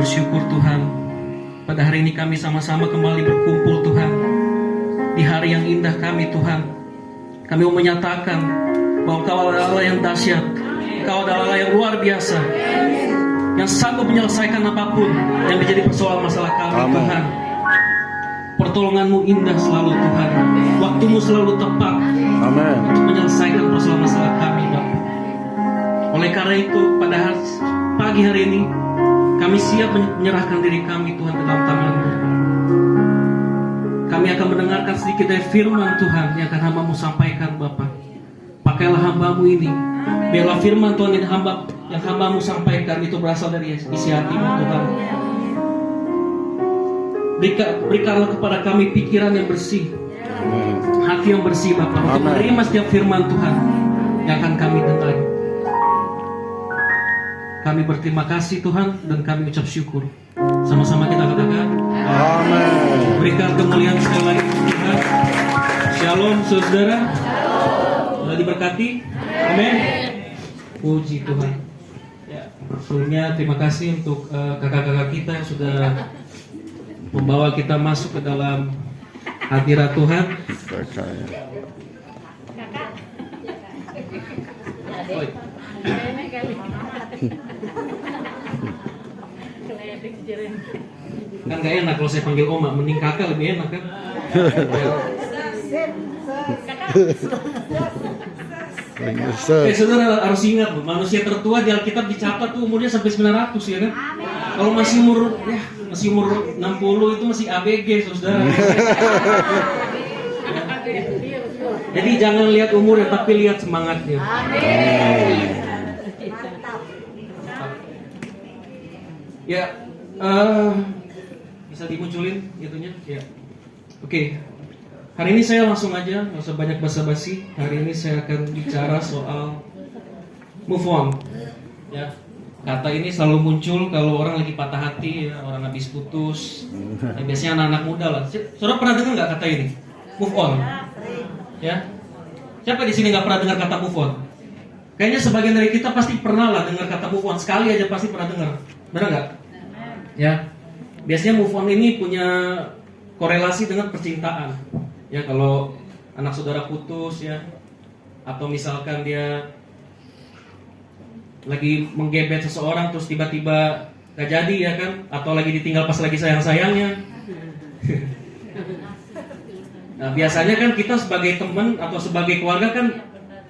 bersyukur Tuhan. Pada hari ini kami sama-sama kembali berkumpul Tuhan. Di hari yang indah kami Tuhan. Kami mau menyatakan bahwa Kau adalah Allah yang dahsyat. Kau adalah Allah yang luar biasa, yang sanggup menyelesaikan apapun yang menjadi persoalan masalah kami. Amen. Tuhan, pertolongan-Mu indah selalu Tuhan. Waktu-Mu selalu tepat. Amen. Untuk menyelesaikan persoalan masalah kami Bapak. Oleh karena itu pada pagi hari ini kami siap menyerahkan diri kami Tuhan ke dalam tangan-Mu. Kami akan mendengarkan sedikit dari firman Tuhan yang akan hamba-Mu sampaikan Bapak. Pakailah hamba-Mu ini. Biarlah firman Tuhan yang hamba-Mu sampaikan itu berasal dari isi hati-Mu Tuhan. Berikanlah kepada kami pikiran yang bersih, hati yang bersih Bapak, untuk menerima setiap firman Tuhan yang akan kami dengar. Kami berterima kasih Tuhan dan kami ucap syukur. Sama-sama kita katakan amin. Berikan kemuliaan sekali lagi Tuhan. Shalom saudara. Sudah diberkati. Amin. Puji Tuhan. Ya, sebelumnya terima kasih untuk kakak-kakak kita yang sudah membawa kita masuk ke dalam hadirat Tuhan. Kan gak enak kalau saya panggil Oma, mending kakak lebih enak kan. Saudara harus ingat, manusia tertua di Alkitab dicatat tuh umurnya sampai 900 ya kan. Kalau masih umur 60 itu masih ABG saudara. Jadi jangan lihat umurnya tapi lihat semangatnya. Ya, bisa dimunculin itunya ya. Oke. Hari ini saya langsung aja, nggak usah banyak basa-basi. Hari ini saya akan bicara soal move on. Ya, kata ini selalu muncul kalau orang lagi patah hati, ya, orang habis putus. Ya, biasanya anak-anak muda lah. Saudara pernah dengar nggak kata ini? Move on. Ya, siapa di sini nggak pernah dengar kata move on? Kayaknya sebagian dari kita pasti pernah lah dengar kata move on. Sekali aja pasti pernah dengar. Benar nggak? Ya, biasanya move on ini punya korelasi dengan percintaan. Ya, kalau anak saudara putus ya, atau misalkan dia lagi menggebet seseorang terus tiba-tiba gak jadi ya kan, atau lagi ditinggal pas lagi sayang-sayangnya. Nah, biasanya kan kita sebagai teman atau sebagai keluarga kan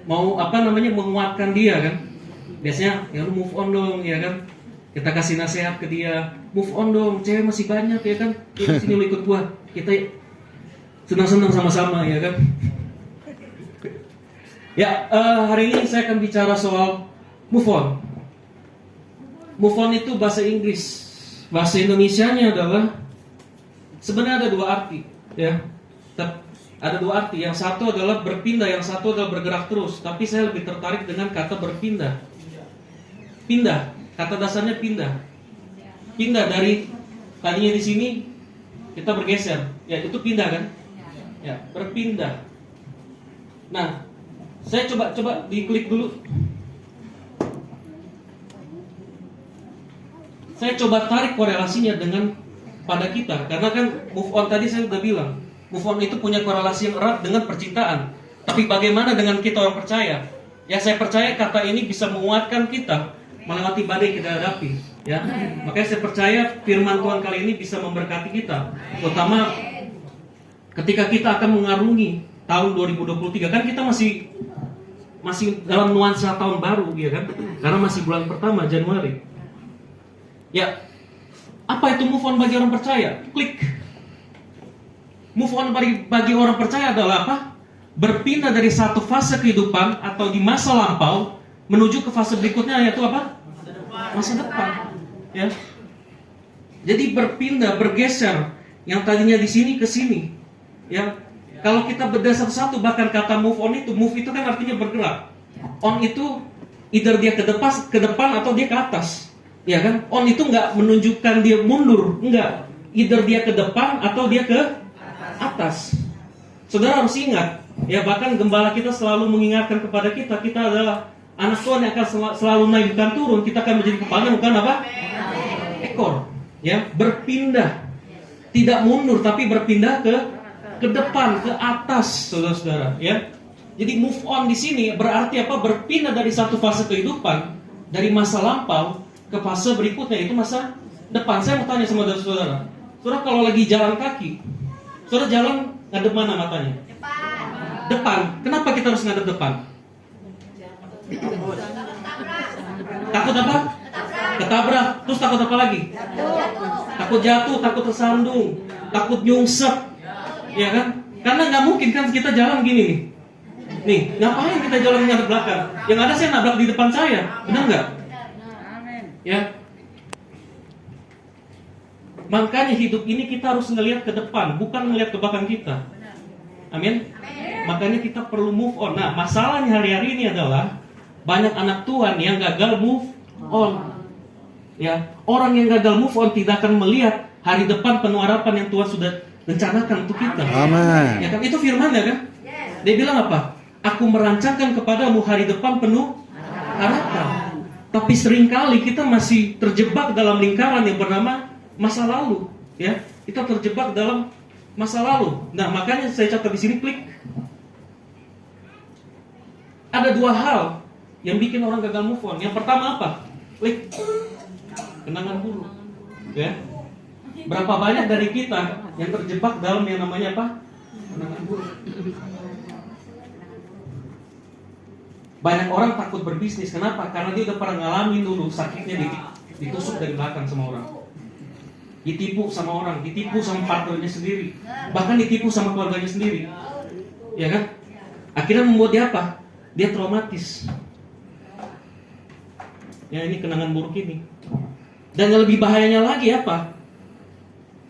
mau menguatkan dia kan. Biasanya ya lu move on dong ya kan. Kita kasih nasihat ke dia, move on dong, cewek masih banyak ya kan. Sini lu ikut gua. Kita senang-senang sama-sama ya kan. Ya, hari ini saya akan bicara soal move on. Move on itu bahasa Inggris. Bahasa Indonesianya adalah sebenarnya ada dua arti ya. Ada dua arti. Yang satu adalah berpindah, yang satu adalah bergerak terus. Tapi saya lebih tertarik dengan kata berpindah. Pindah, kata dasarnya pindah. Pindah dari tadinya di sini kita bergeser. Ya, itu pindah kan? Ya, berpindah. Nah, saya coba diklik dulu. Saya coba tarik korelasinya dengan pada kita, karena kan move on tadi saya sudah bilang, move on itu punya korelasi yang erat dengan percintaan. Tapi bagaimana dengan kita orang percaya? Ya, saya percaya kata ini bisa menguatkan kita melewati badai yang kita hadapi. Ya, makanya saya percaya firman Tuhan kali ini bisa memberkati kita, terutama ketika kita akan mengarungi tahun 2023. Kan kita masih dalam nuansa tahun baru ya kan, karena masih bulan pertama Januari. Ya, apa itu move on bagi orang percaya? Klik. Move on bagi orang percaya adalah apa? Berpindah dari satu fase kehidupan atau di masa lampau menuju ke fase berikutnya, yaitu apa? Masa depan. Ya. Jadi berpindah, bergeser yang tadinya di sini ke sini. Ya, kalau kita berdasar satu, bahkan kata move on itu, move itu kan artinya bergerak. On itu either dia ke depan atau dia ke atas. Ya kan? On itu nggak menunjukkan dia mundur, enggak. Either dia ke depan atau dia ke atas. Saudara harus ingat, ya bahkan gembala kita selalu mengingatkan kepada kita adalah anak Tuhan yang akan selalu naik bukan turun. Kita akan menjadi kepala bukan apa? Ekor. Ya, berpindah. Tidak mundur tapi berpindah ke depan, ke atas, saudara-saudara, ya. Jadi move on di sini berarti apa? Berpindah dari satu fase kehidupan, dari masa lampau ke fase berikutnya, itu masa depan. Saya mau tanya sama saudara, saudara kalau lagi jalan kaki, saudara jalan ngadep mana matanya? Depan. Kenapa kita harus ngadep depan? Takut apa? Ketabrak. Terus takut apa lagi? Takut jatuh, takut tersandung, takut nyungsep, ya kan? Karena nggak mungkin kan kita jalan gini nih. Nih, ngapain kita jalan ngadep belakang? Yang ada saya nabrak di depan saya, benar nggak? Ya. Makanya hidup ini kita harus ngelihat ke depan, bukan ngelihat ke belakang kita. Amin. Makanya kita perlu move on. Nah, masalahnya hari-hari ini adalah banyak anak Tuhan yang gagal move on. Ya, orang yang gagal move on tidak akan melihat hari depan penuh harapan yang Tuhan sudah rencanakan untuk kita. Amin. Ya kan, itu firman-Nya kan? Dia bilang apa? Aku merancangkan kepadamu hari depan penuh harapan. Tapi seringkali kita masih terjebak dalam lingkaran yang bernama masa lalu, ya. Kita terjebak dalam masa lalu. Nah, makanya saya catat di sini, klik. Ada dua hal yang bikin orang gagal move on. Yang pertama apa? Klik. Kenangan buruk. Ya. Berapa banyak dari kita yang terjebak dalam yang namanya apa? Kenangan buruk. Banyak orang takut berbisnis. Kenapa? Karena dia udah pernah ngalamin dulu sakitnya ditusuk dari belakang sama orang. Ditipu sama orang, ditipu sama partnernya sendiri, bahkan ditipu sama keluarganya sendiri, ya kan? Akhirnya membuat dia apa? Dia traumatis. Ya, ini kenangan buruk ini. Dan yang lebih bahayanya lagi apa?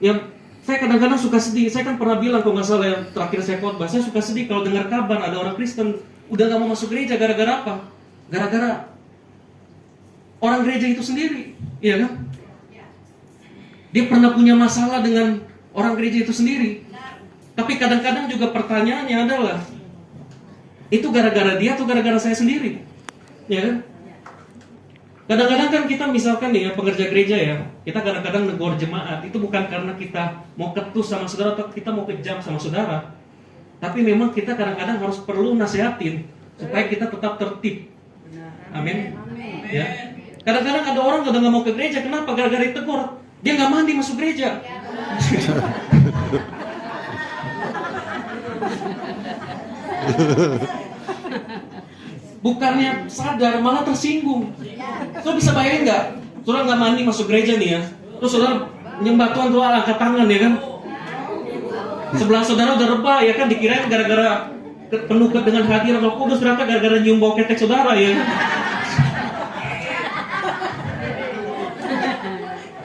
Yang saya kadang-kadang suka sedih. Saya kan pernah bilang, kalau nggak salah yang terakhir saya khotbah, saya suka sedih kalau dengar kabar ada orang Kristen udah nggak mau masuk gereja. Gara-gara apa? Gara-gara orang gereja itu sendiri, ya kan? Dia pernah punya masalah dengan orang gereja itu sendiri. Tapi kadang-kadang juga pertanyaannya adalah, itu gara-gara dia atau gara-gara saya sendiri? Ya kan? Kadang-kadang kan kita misalkan nih ya, pengerja gereja ya, kita kadang-kadang negor jemaat, itu bukan karena kita mau ketus sama saudara atau kita mau kejam sama saudara. Tapi memang kita kadang-kadang harus perlu nasihatin supaya kita tetap tertib. Amin. Ya. Kadang-kadang ada orang udah nggak mau ke gereja, kenapa? Gara-gara ditegur. Dia nggak mandi masuk gereja. Bukannya sadar, malah tersinggung. Saudara bisa bayangin nggak? Saudara nggak mandi masuk gereja nih ya, terus saudara nyembah Tuhan, Tuhan angkat tangan ya kan? Sebelah saudara udah rebah ya kan, dikirain gara-gara penuh dengan hadirat Roh Kudus, ternyata gara-gara nyium bau ketek saudara ya kan?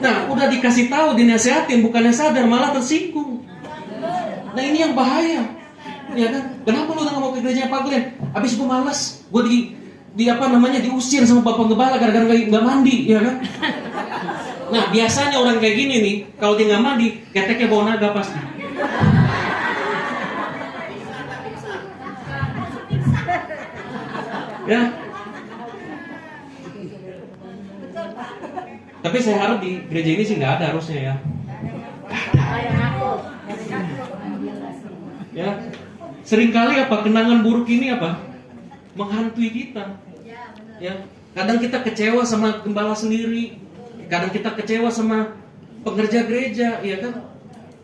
Nah, udah dikasih tahu, dinasehatin, bukannya sadar, malah tersinggung. Nah, ini yang bahaya, ya kan? Kenapa lu udah nggak mau ke gereja Pak Glenn? Abis gue malas, gue diusir sama bapak gembala gara-gara nggak mandi, ya kan? Nah, biasanya orang kayak gini nih, kalau dia nggak mandi, keteknya bau naga pasti. Ya. Tapi saya harap di gereja ini sih nggak ada harusnya ya. Ya, seringkali apa kenangan buruk ini apa menghantui kita. Ya, kadang kita kecewa sama gembala sendiri, kadang kita kecewa sama pengerja gereja, ya kan?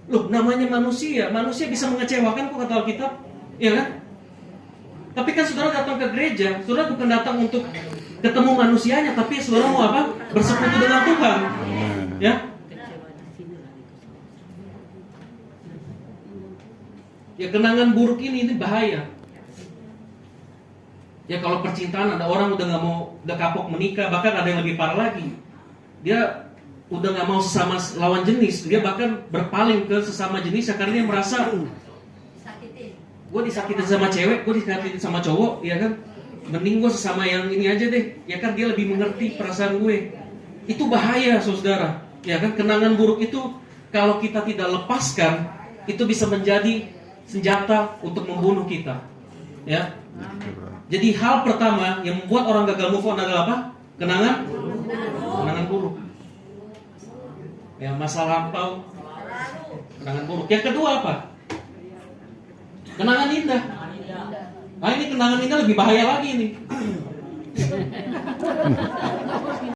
Loh, namanya manusia bisa mengecewakan kok kata Alkitab, ya kan? Tapi kan saudara datang ke gereja, saudara bukan datang untuk ketemu manusianya, tapi saudara mau apa? Bersekutu dengan Tuhan. Ya. Ya, kenangan buruk ini bahaya. Ya, kalau percintaan ada orang udah kapok menikah, bahkan ada yang lebih parah lagi. Dia udah nggak mau sesama lawan jenis, dia bahkan berpaling ke sesama jenisnya karena dia merasa gue disakitin sama cewek, gue disakitin sama cowok, ya kan? Mending gue sesama yang ini aja deh, ya kan? Dia lebih mengerti perasaan gue. Itu bahaya, saudara. Ya kan? Kenangan buruk itu kalau kita tidak lepaskan, itu bisa menjadi senjata untuk membunuh kita. Ya. Jadi hal pertama yang membuat orang gagal move on adalah apa? Kenangan buruk. Ya, masa lampau, kenangan buruk. Yang kedua apa? Kenangan indah. Nah, ini kenangan indah lebih bahaya lagi nih.